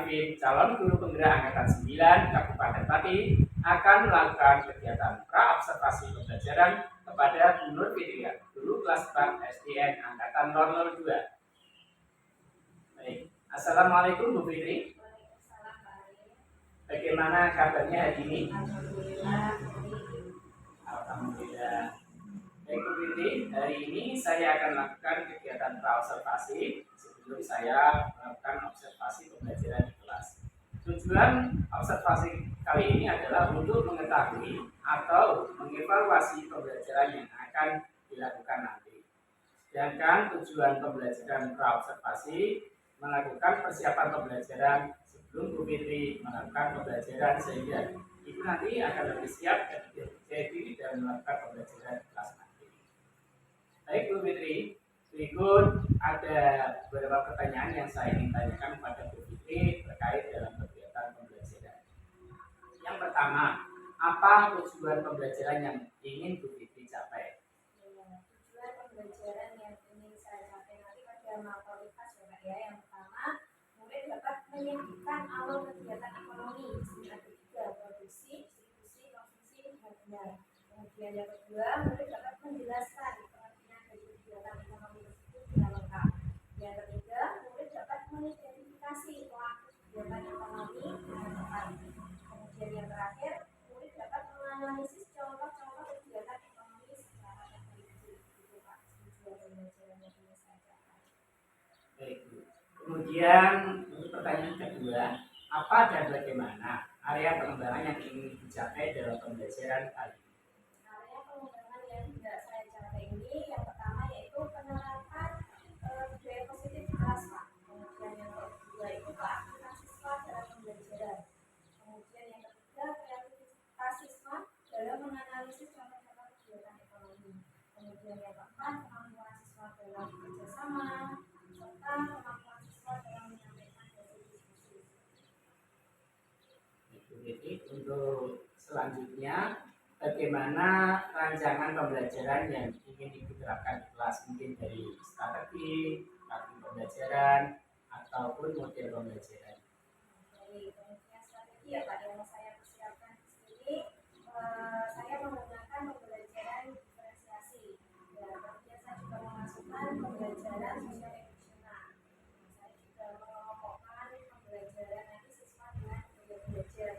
Arifin, calon guru penggerak Angkatan 9 Kabupaten Pati, akan melakukan kegiatan pra-observasi pembelajaran kepada Bu Nur Fitria, guru kelas 4 SDN Angkatan 002. Baik, Assalamualaikum Bu Fitri. Bagaimana kabarnya hari ini? Alhamdulillah. Baik Bu Fitri, hari ini saya akan melakukan kegiatan pra-observasi sebelum saya melakukan observasi pembelajaran di kelas. Tujuan observasi kali ini adalah untuk mengetahui atau mengevaluasi pembelajaran yang akan dilakukan nanti. Sedangkan tujuan pembelajaran pra-observasi melakukan persiapan pembelajaran sebelum Bu Fitri melakukan pembelajaran sehingga Ibu nanti akan lebih siap jadi dan melakukan pembelajaran di kelas nanti. Baik Bu Fitri, berikut ada beberapa pertanyaan yang saya ingin tanyakan kepada Bu Fitri terkait dalam kegiatan pembelajaran. Yang pertama, apa tujuan pembelajaran yang ingin Bu Fitri capai? Tujuan pembelajaran yang ingin saya capai nanti pada matematika ya. Yang pertama, murid dapat menyaksikan alur kegiatan ekonomi. Ada tiga: produksi, distribusi, konsumsi, harga. Kemudian yang kedua, murid dapat menjelaskan pengertian dari kegiatan ekonomi tersebut dengan lengkap. Yang ketiga, murid dapat mengidentifikasi pelaku kegiatan ekonomi dengan tepat. Kemudian yang terakhir, murid dapat menganalisis contoh-contoh kegiatan ekonomi secara terperinci. Itu Pak, tujuan pembelajaran yang ingin saya capai. Baik Bu. Kemudian untuk pertanyaan kedua, apa dan bagaimana area pengembangan yang ingin dicapai dalam pembelajaran kali ini? Area pengembangan yang tidak saya capai ini yang pertama yaitu penerapan budaya positif di kelas Pak. Kemudian yang kedua itu keaktifan siswa dalam pembelajaran. Kemudian yang ketiga kreativitas siswa dalam menganalisis contoh-contoh kegiatan ekonomi. Kemudian yang keempat kemampuan siswa dalam bekerjasama serta kemampuan siswa dalam menyampaikan hasil diskusi. Jadi untuk selanjutnya, bagaimana rancangan pembelajaran yang ingin diterapkan di kelas, mungkin dari strategi, pembelajaran ataupun model pembelajaran? Dari penelitian strategi ya Pak yang saya persiapkan di sini, saya menggunakan pembelajaran diferensiasi. Ya, kemudian saya juga memasukkan pembelajaran sosial emosional. Saya juga mengelompokkan pembelajaran nanti siswa dengan budaya belajar.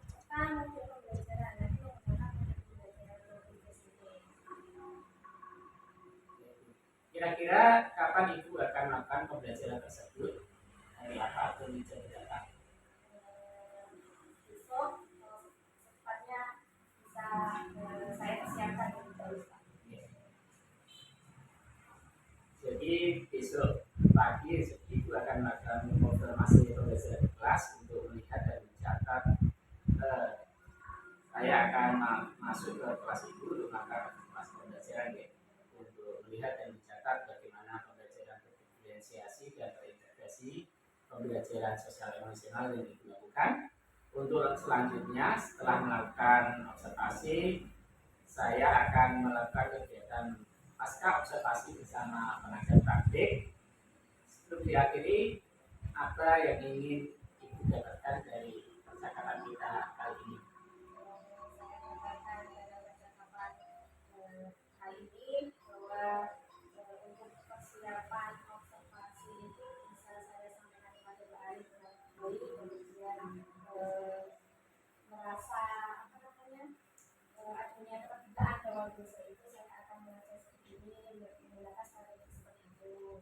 Serta model pembelajaran nanti menggunakan model pembelajaran berbasis ini. Kira-kira kapan Ibu akan melakukan pembelajaran tersebut? Hari apa atau di jam berapa? Besok secepatnya bisa saya persiapkan lebih baik Pak. Jadi besok pagi Ibu akan melakukan konfirmasi pembelajaran di kelas untuk melihat dan mencatat. Saya akan masuk ke kelas Ibu untuk melakukan kelas pembelajaran ya, untuk melihat dan mencatat bagaimana pembelajaran berdiferensiasi dan terintegrasi pembelajaran sosial emosional yang dilakukan. Untuk selanjutnya setelah melakukan observasi, saya akan melakukan kegiatan pasca observasi bersama pengajar praktik. Sebelum diakhiri, apa yang ingin Ibu dapatkan dari percakapan kita kali ini? Saya mengatakan pada percakapan kali ini bahwa untuk persiapan observasi itu bisa saya sampaikan kepada Pak Arif dengan baik, kemudian merasa adanya perbedaan dalam dosa itu saya akan membaca seperti ini menggunakan strategi seperti itu.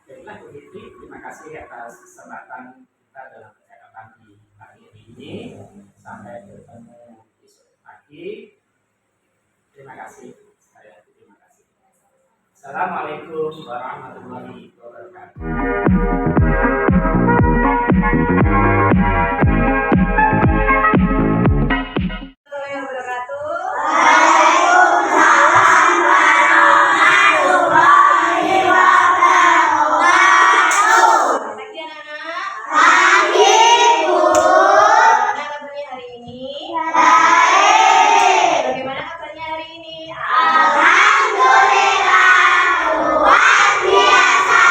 Baiklah Bu Fitri, terima kasih atas kesempatan kita dalam percakapan di pagi ini. Sampai bertemu besok pagi. Terima kasih. Saya terima kasih. Assalamualaikum warahmatullahi wabarakatuh. Alhamdulillah luar biasa.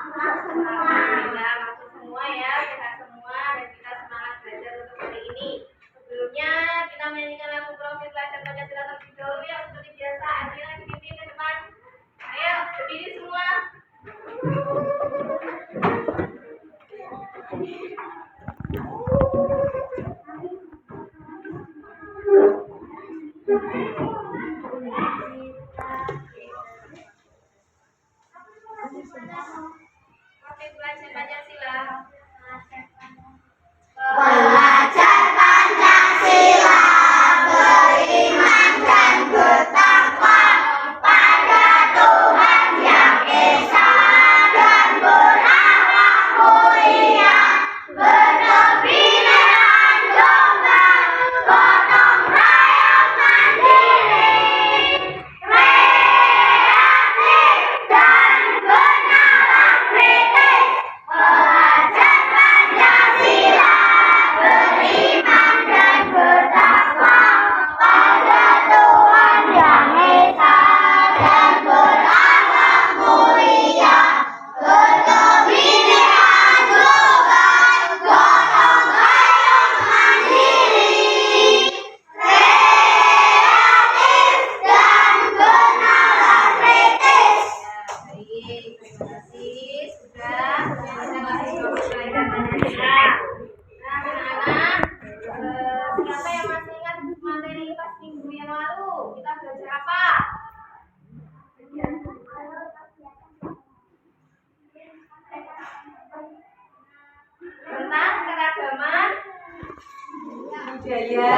Alhamdulillah, masuk semua ya, sehat semua dan kita semangat belajar untuk hari ini. Sebelumnya kita menyanyikan lagu profil belajar Pancasila terlebih dahulu ya, seperti biasa. Akhirnya dipimpin ke depan. Ayo, berdiri semua. Profil belajar Pancasila. Belajar Pancasila, beriman dan bertakwa pada Tuhan Yang Esa dan berakhlak mulia, berkebinekaan domba, gotong royong mandiri, kreatif dan bernalar kritis. Belajar Pancasila, beriman dan bertakwa pada Tuhan Yang Esa dan berakhlak mulia, berkebinekaan global, gotong royong mandiri, kreatif dan bernalar kritis. Baik, terima kasih sudah kita masih topik belajar Pancasila. Nah, anak-anak, siapa yang masih ingat materi pas minggu yang lalu? Kita belajar apa? Tentang keragaman budaya.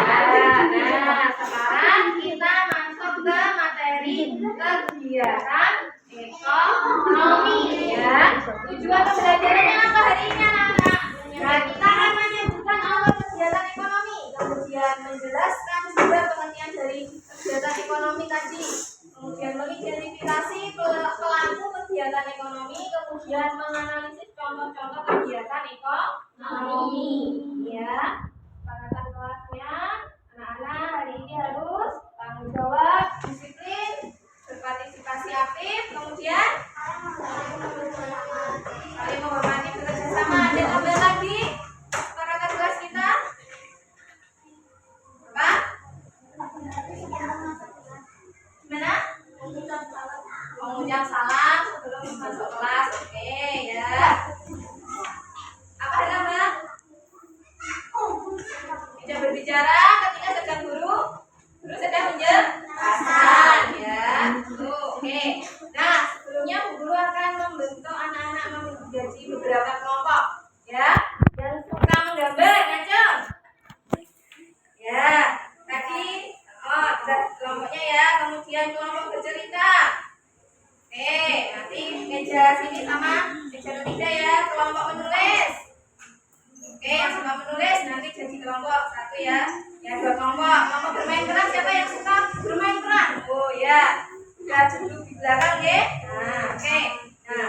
Nah, sekarang kita masuk ke materi kegiatan ekonomi ya. Tujuan pembelajarannya apa hari ini anak-anak? Nah, kita akan menyebutkan awal kegiatan ekonomi, kemudian menjelaskan juga pengertian dari kegiatan ekonomi tadi, kemudian mengidentifikasi pelaku kegiatan ekonomi, kemudian menganalisis contoh-contoh kegiatan ekonomi ya. Sepakatan kelasnya, anak-anak hari ini harus tanggung jawab, disiplin, berpartisipasi aktif, kemudian saling menghormati, bekerja sama. Ada tambahan lagi sepakatan kelas kita? Apa? Gimana? Mengucap salam sebelum masuk kelas. Oke ya. Apa ada mbak? Tidak berbicara ketika sedang guru sedang menjelaskan ya. Oke. Nah, sebelumnya Bu Guru akan membentuk anak-anak menjadi beberapa kelompok ya. Yang suka menggambar, ngacung. Ya, tadi sudah kelompoknya ya. Kemudian kelompok bercerita. Oke, nanti meja sini sama meja ketiga ya. Kelompok menulis. Oke, yang suka menulis nanti jadi kelompok satu ya. Yang dua kelompok. Kelompok bermain peran, siapa yang suka bermain peran? Oh ya, sudah duduk di belakang ya. Nah, oke. Nah,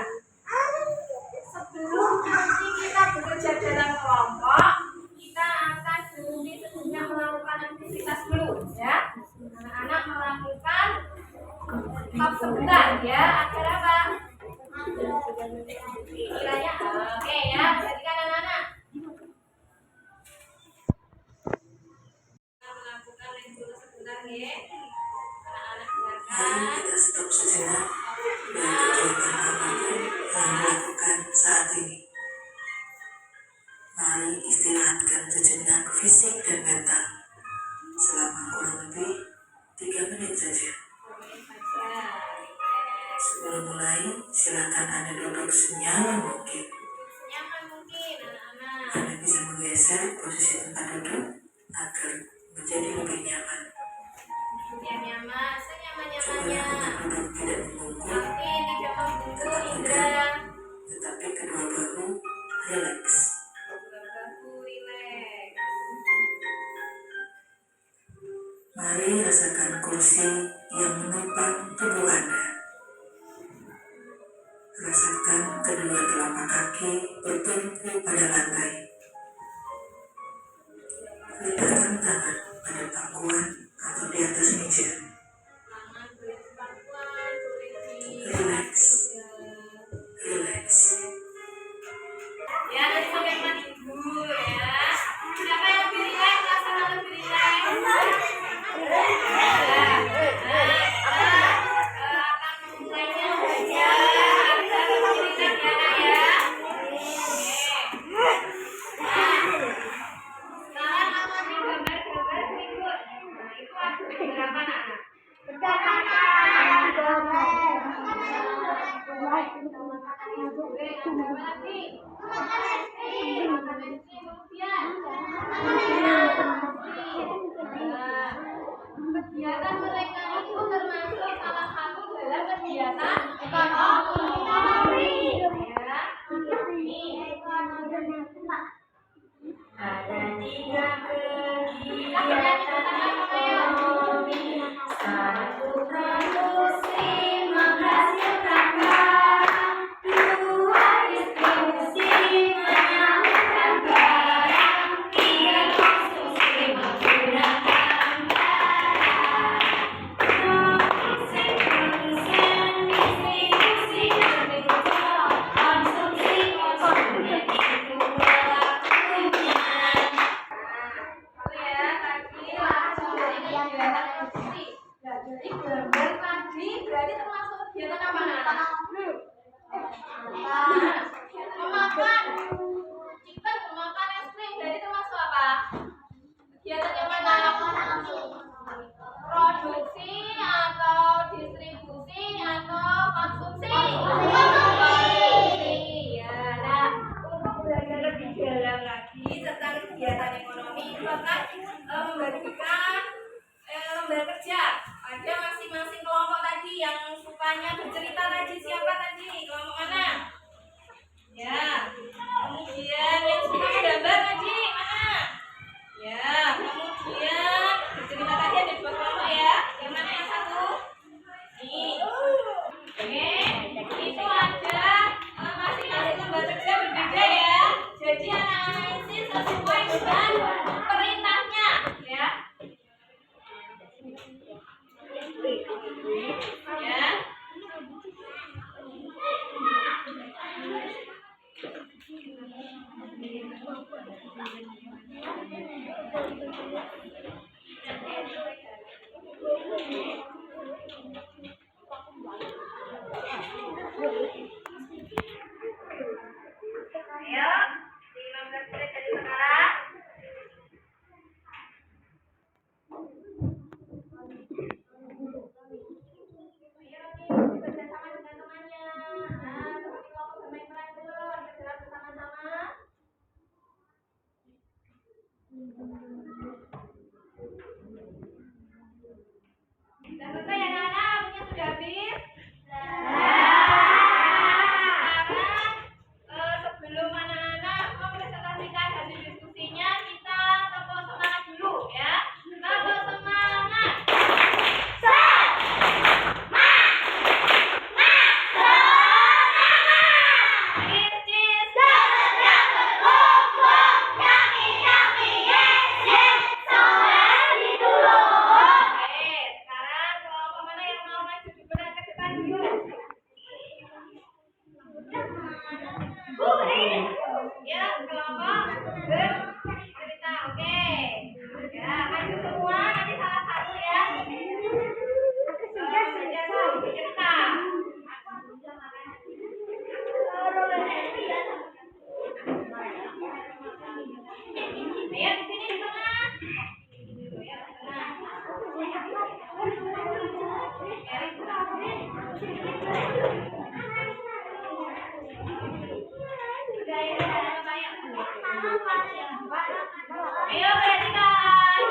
sebelum nanti kita bekerja dalam kelompok, kita akan berhenti sejenak melakukan aktivitas dulu ya. Anak-anak melakukan stop sebentar ya. Agar apa? Pikirannya oke ya. Perhatikan anak-anak. Melakukan yang dulu sebentar ya. Anak-anak Mari dengarkan. kita stop sejenak dari kegiatan apapun yang dilakukan saat ini. Mari istirahatkan sejenak fisik dan mental selama kurang lebih 3 menit saja. Sebelum mulai, silakan Anda duduk senyaman mungkin. Nyaman mungkin anak-anak. Anda bisa menggeser posisi tempat duduk agar menjadi lebih nyaman. Yang nyaman, Coba senyaman-nyamannya. tempat duduk tidak membungkuk, Tapi tidak membungkuk Indra. tetapi kedua bahu rileks. Bahu rileks. Mari rasakan kursi yang menopang tubuh Anda. Rasakan kedua telapak kaki bertumpu pada lantai. Letakkan tangan pada pangkuan atau di atas meja. Tangan boleh di pangkuan, boleh di Relax. Relax. makan es goreng. Ada apa lagi? Makan es krim. Kemudian nah, kegiatan mereka itu termasuk salah satu dalam kegiatan ekonomi. Ya. Ada 3 kegiatan ekonomi, 1 produksi menghasilkan barang, 2 distribusi menyalurkan barang, 3 konsumsi menggunakan barang. Produsen, distribusi, konsumsi, konsumen itu pelakunya. Jadi gambar tadi berarti termasuk kegiatan apa anak? Memakan chicken, memakan es krim berarti termasuk apa? Kegiatan yang mana? Produksi atau distribusi atau konsumsi? Konsumsi. Ya, nah untuk belajar lebih dalam lagi tentang kegiatan ekonomi itu akan membagikan lembar kerja ada masing-masing kelompok tadi yang sukanya bercerita tadi. Siapa tadi? Kelompok mana? Ya. Kemudian yang suka menggambar tadi mana? Ya. Kemudian bercerita tadi ada 2 kelompok ya. Yang mana yang satu? Nih. Oke. Itu ada masing-masing lembar kerja berbeda ya. Jadi anak-anak isi sesuai dengan perintahnya ya. Ya. Ayo, 15 menit dari sekarang. Bersama dengan temannya. Nah, seperti kelompok bermain peran dulu, bergerak bersama-sama. Sudah selesai ya anak-anak? Waktunya sudah habis? Sekarang sebelum anak-anak mempresentasikan hasil diskusinya, kita tepuk semangat dulu ya. Tepuk semangat. Ya, kelompok bercerita, oke. Ya, maju semua, nanti salah satu ya. Bercerita. Ayo, di sini di tengah. Ya, ayo perhatikan.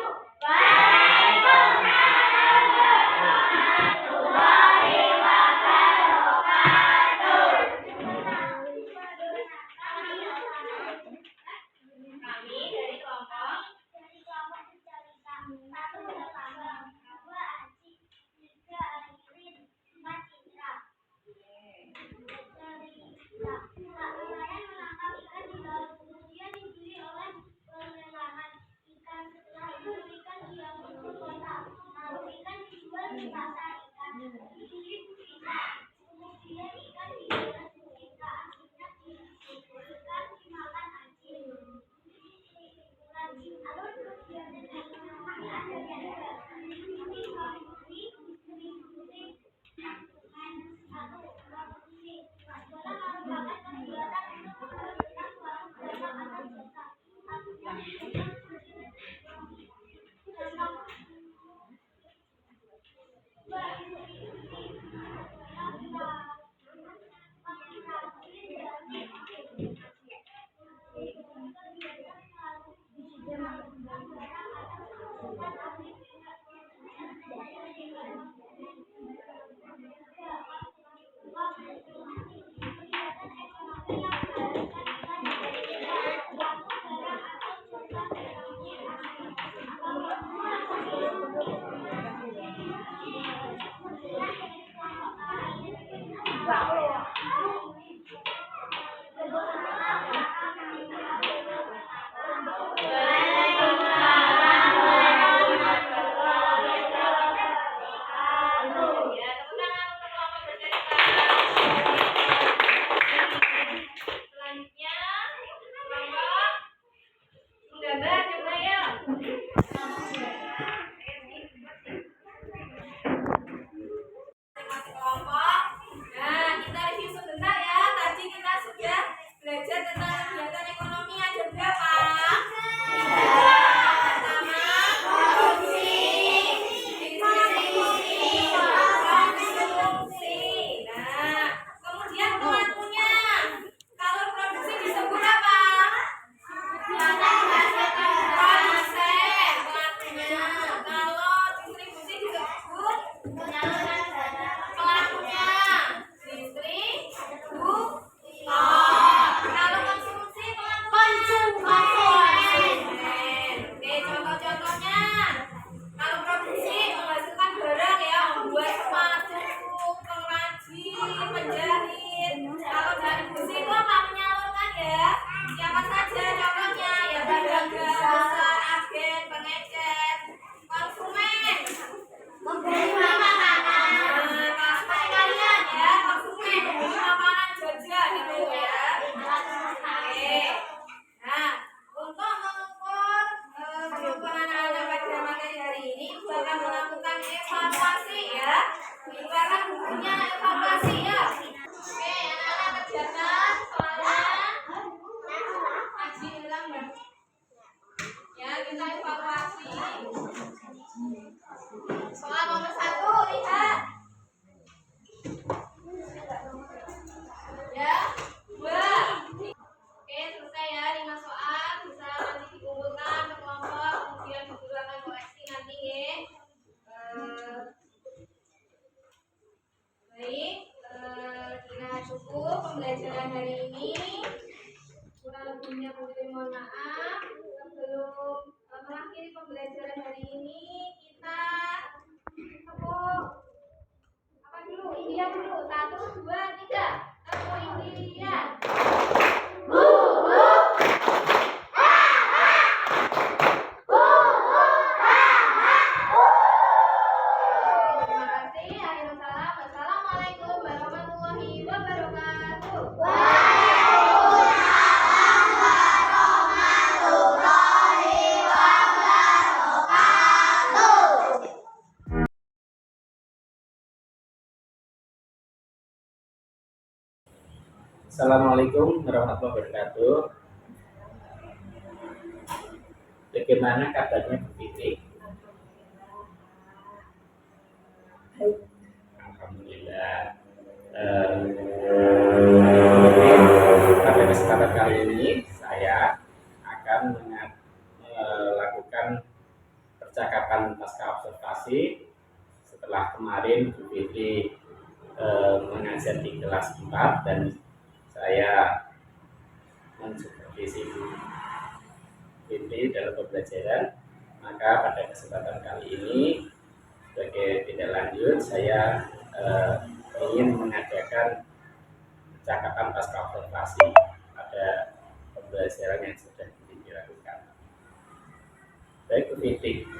Kami dari kelompok pembelajaran hari ini. Kurang lebihnya mohon maaf. Sebelum mengakhiri pembelajaran hari ini, kita tepuk apa dulu? India dulu. 1, 2, 3. Tepuk India. Terima kasih. Akhirul salam. Wassalamualaikum warahmatullahi wabarakatuh. Assalamualaikum warahmatullahi wabarakatuh. Bagaimana kabarnya Bu Fitri? Alhamdulillah. Pada kesempatan kali ini saya akan melakukan percakapan pasca observasi setelah kemarin Bu Fitri mengajar di kelas 4 dan saya mensupervisi Bu Fitri dalam pembelajaran. Maka pada kesempatan kali ini sebagai tindak lanjut saya ingin mengadakan percakapan pasca observasi pada pembelajaran yang sudah dilakukan. Baik Bu Fitri,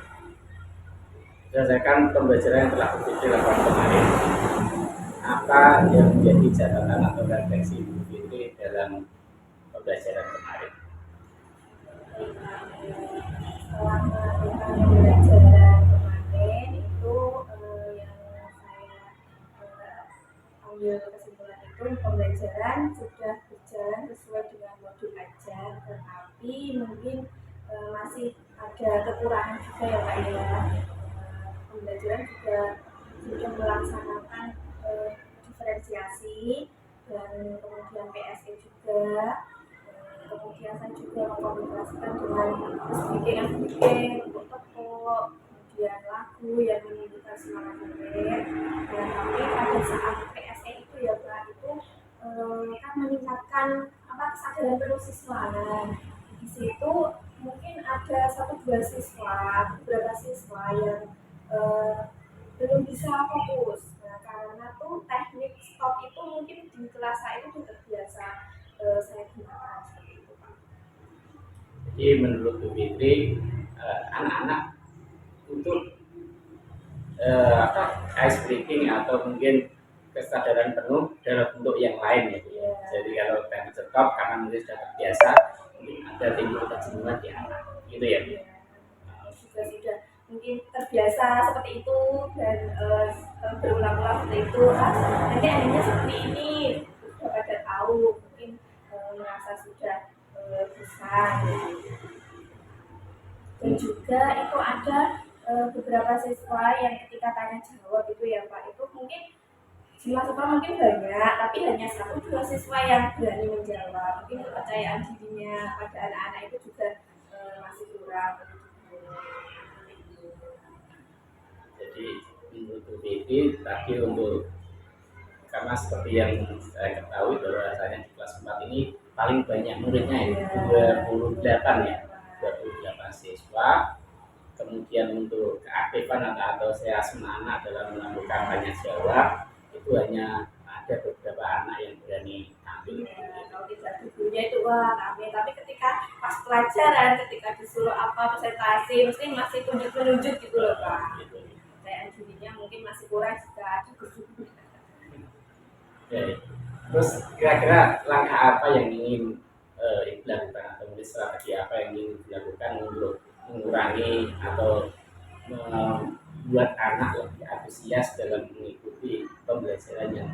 berdasarkan pembelajaran yang telah Bu Fitri lakukan kemarin, apa yang menjadi catatan atau refleksi Bu Fitri dalam pembelajaran kemarin? Setelah melakukan pembelajaran kemarin itu yang saya ambil kesimpulan itu pembelajaran sudah berjalan sesuai dengan modul ajar, tetapi mungkin masih ada kekurangan juga ya Pak ya. Pembelajaran juga sudah melaksanakan diferensiasi dan kemudian PSE juga. Kemudian saya juga mengkomunikasikan dengan SBG untuk tepuk, kemudian lagu yang menunjukkan semangat murid. Dan tapi pada saat PSE itu ya Pak, itu kan meningkatkan kesadaran penuh siswa. Nah, di situ mungkin ada 1-2 siswa, beberapa siswa yang belum bisa fokus. Nah, karena tuh teknik stop itu mungkin di kelas saya itu sudah biasa saya gunakan seperti itu Pak. Jadi menurut Bu Fitri, anak-anak untuk ice breaking atau mungkin kesadaran penuh dalam bentuk yang lain ya. Yeah. Jadi kalau teknik stop karena mungkin sudah terbiasa, mungkin ada timbul kejenuhan di anak, gitu ya. Juga sudah mungkin terbiasa seperti itu dan berulang-ulang seperti itu. Nanti akhirnya seperti ini sudah pada tahu, mungkin merasa sudah bisa. Dan juga itu ada beberapa siswa yang ketika tanya jawab itu ya Pak, itu mungkin jumlah siswa mungkin banyak, tapi hanya 1-2 siswa yang berani menjawab. Mungkin kepercayaan dirinya pada anak-anak itu juga masih kurang. Jadi menurut Bu Fitri tadi untuk karena seperti yang saya ketahui bahwasanya di kelas 4 ini paling banyak muridnya ini 28 ya, 28 siswa. Kemudian untuk keaktifan atau antusiasme anak dalam melakukan tanya jawab itu hanya ada beberapa anak yang berani tampil. Kalau tidak gurunya itu wah rame, tapi ketika pas pelajaran, ketika disuruh apa presentasi, mesti masih tunjuk-tunjuk gitu loh Pak. Kepercayaan dirinya mungkin masih kurang jika ada guru. Oke. Terus kira-kira langkah apa yang ingin dilakukan atau mungkin strategi apa yang ingin dilakukan untuk mengurangi atau membuat anak lebih antusias dalam mengikuti pembelajaran yang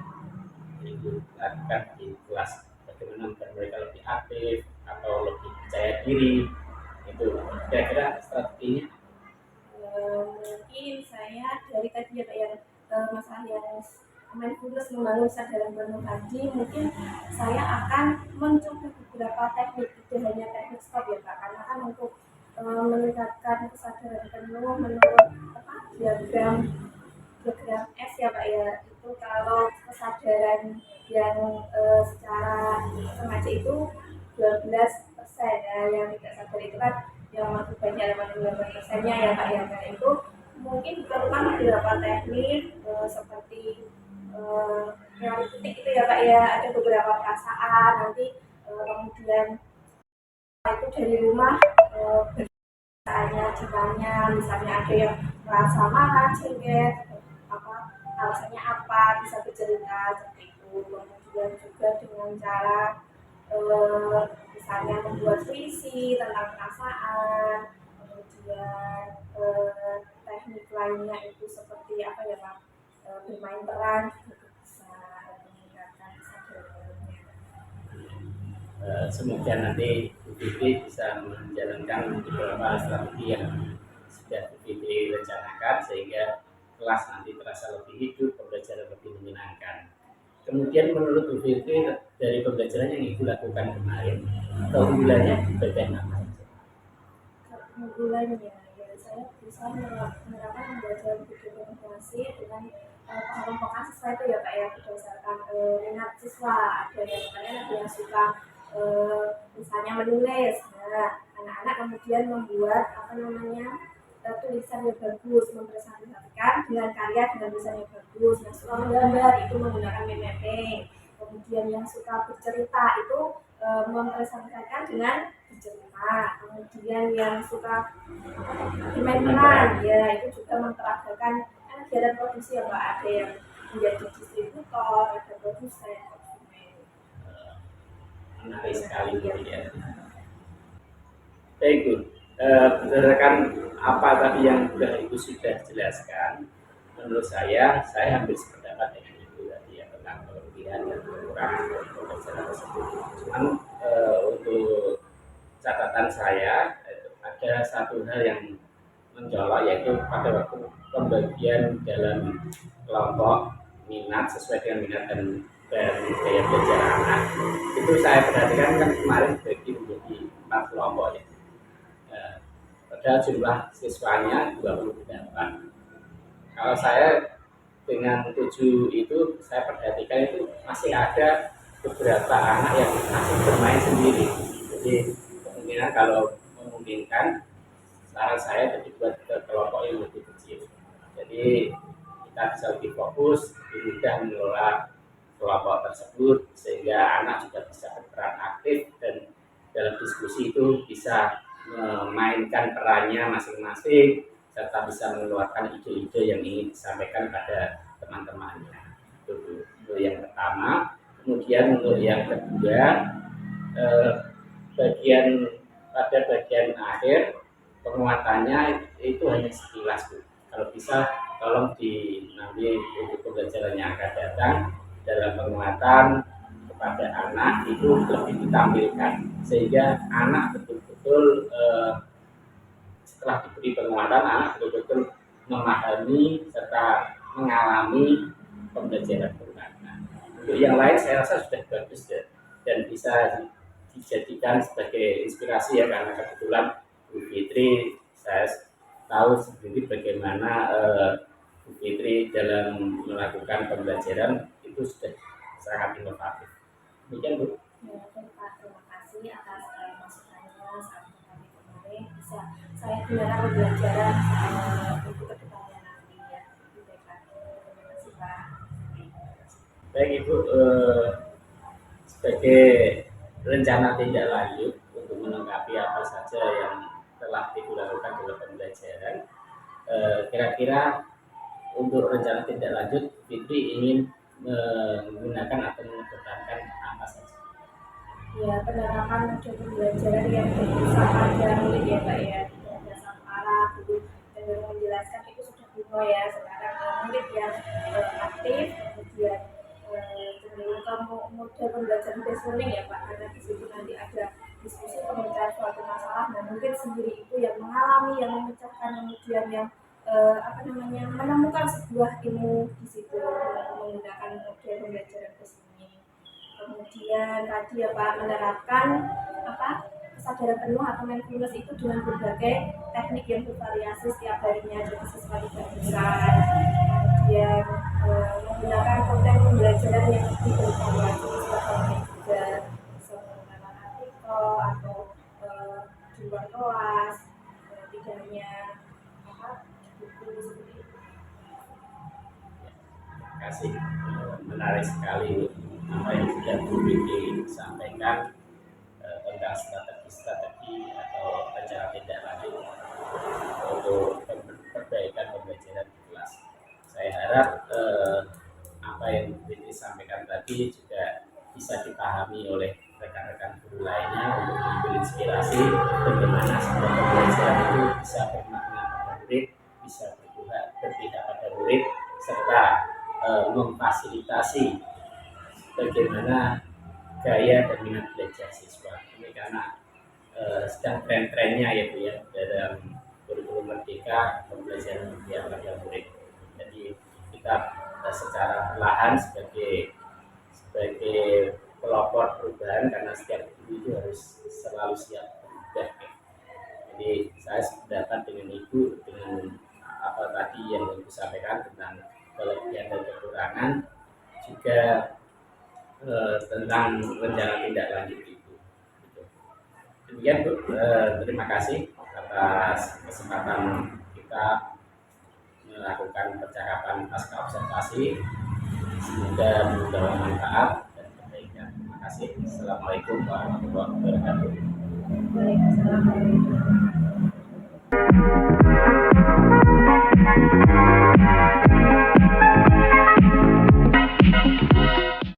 dilakukan di kelas? Bagaimana membuat mereka lebih aktif atau lebih percaya diri? Itu kira-kira strateginya? Mungkin saya dari tadi ya Pak yang masalah yang mindfulness membangun kesadaran penuh tadi, mungkin saya akan mencoba beberapa teknik, tidak hanya teknik stop ya Pak, karena kan untuk meningkatkan kesadaran penuh menurut diagram S ya Pak ya, itu kalau kesadaran yang secara itu 12% ya, yang tidak sabar itu kan yang masih banyak 88%-nya ya Kak ya. Nah itu mungkin diperlukan beberapa teknik seperti teori titik itu ya Kak ya, ada beberapa perasaan nanti kemudian itu dari rumah perasaannya, cintanya, misalnya ada yang merasa marah, cengket, apa alasannya apa, bisa bercerita seperti itu. Kemudian juga dengan cara misalnya membuat puisi tentang perasaan, kemudian teknik lainnya itu seperti apa ya Pak, bermain peran juga bisa meningkatkan kesadarannya. Semoga nanti Bu Fitri bisa menjalankan beberapa strategi yang sudah Bu Fitri rencanakan sehingga kelas nanti terasa lebih hidup, pembelajaran lebih menyenangkan. Kemudian menurut Bu Fitri dari pembelajaran yang Ibu lakukan kemarin, keunggulannya di bagian apa saja? Keunggulannya ya saya bisa menerapkan pembelajaran budaya komunikasi dengan pengelompokan siswa itu ya Pak ya, berdasarkan minat siswa. Ada yang kalian ada yang suka misalnya menulis, nah anak-anak kemudian membuat apa namanya tulisan yang bagus, mempresentasikan dengan karya dengan tulisan yang bagus. Yang suka menggambar itu menggunakan meme. Kemudian yang suka bercerita itu mempresentasikan dengan bercerita. Kemudian yang suka bermain peran ya itu juga memperagakan kegiatan produksi ya Pak, ada yang menjadi distributor, ada produsen, konsumen. Menarik sekali Bu ya. Baik Bu, berdasarkan apa tadi yang Ibu sudah jelaskan, menurut saya hampir sependapat dengan Ibu tadi ya tentang kelebihan dan kekurangan dari pembelajaran tersebut. Cuman untuk catatan saya ada satu hal yang mencolok, yaitu pada waktu pembagian dalam kelompok minat sesuai dengan minat dan gaya belajar anak itu saya perhatikan kan kemarin bagi menjadi 4 kelompok ya. Padahal jumlah siswanya 28. Kalau saya dengan 7 itu saya perhatikan itu masih ada beberapa anak yang masih bermain sendiri. Jadi kemungkinan kalau memungkinkan saran saya dibuat ke kelompok yang lebih kecil. Jadi kita bisa lebih fokus, lebih mudah mengelola kelompok tersebut sehingga anak juga bisa berperan aktif dan dalam diskusi itu bisa memainkan perannya masing-masing serta bisa mengeluarkan ide-ide yang ingin disampaikan pada teman-temannya. Itu yang pertama. Kemudian untuk yang kedua, bagian akhir penguatannya itu hanya sekilas Bu. Kalau bisa tolong nanti untuk pembelajaran yang akan datang dalam penguatan kepada anak itu lebih ditampilkan sehingga anak betul-betul setelah diberi penguatan anak betul-betul memahami serta mengalami pembelajaran bermakna. Untuk yang lain saya rasa sudah bagus ya, dan bisa dijadikan sebagai inspirasi ya, karena kebetulan Bu Fitri saya tahu sendiri bagaimana Bu Fitri dalam melakukan pembelajaran itu sudah sangat inovatif. Demikian Bu. Ya, terima kasih atas masukannya saat kami kemarin. Bisa saya gunakan pembelajaran untuk kedepannya nanti ya. Terima kasih Pak. Baik Ibu, sebagai rencana tindak lanjut untuk melengkapi apa saja yang telah Ibu lakukan dalam pembelajaran, kira-kira untuk rencana tindak lanjut Fitri ingin menggunakan atau mengedepankan apa saja? Ya, penerapan model pembelajaran yang berusaha pada murid ya Pak ya, tidak satu arah dulu dengan menjelaskan itu sudah kuno ya. Sekarang murid yang aktif, kemudian cenderung ke model pembelajaran based learning ya Pak, karena di situ nanti ada diskusi pemecahan suatu masalah, dan murid sendiri itu yang mengalami, yang memecahkan, kemudian yang menemukan sebuah ilmu di situ menggunakan model pembelajaran based learning. Kemudian tadi ya Pak, menerapkan kesadaran penuh atau mindfulness itu dengan berbagai teknik yang bervariasi setiap harinya, jadi siswa tidak bosan. Kemudian menggunakan konten pembelajaran yang lebih bervariasi setiap harinya juga. kelas, tidaknya buku seperti itu. Terima kasih. Menarik sekali apa yang sudah Bu Vivi sampaikan tentang strategi atau rencana tindak lanjut untuk perbaikan pembelajaran di kelas. Saya harap apa yang Bu Vivi sampaikan tadi juga bisa dipahami oleh rekan-rekan guru lainnya untuk mengambil inspirasi bagaimana sebuah pembelajaran itu bisa bermakna pada murid, bisa berpihak pada murid, serta memfasilitasi bagaimana gaya dan minat belajar siswa. Ini karena sedang tren-trennya ya Bu ya, dalam kurikulum merdeka pembelajaran berpihak pada murid. Jadi kita secara perlahan sebagai pelopor perubahan, karena setiap guru itu harus selalu siap berubah. Jadi saya sependapat dengan Ibu dengan apa tadi yang Ibu sampaikan tentang kelebihan dan kekurangan, juga tentang rencana tindak lanjut itu. Demikian Bu, terima kasih atas kesempatan kita melakukan percakapan pasca observasi. Semoga membawa manfaat dan kebaikan. Terima kasih. Assalamualaikum warahmatullahi wabarakatuh. Waalaikumsalam.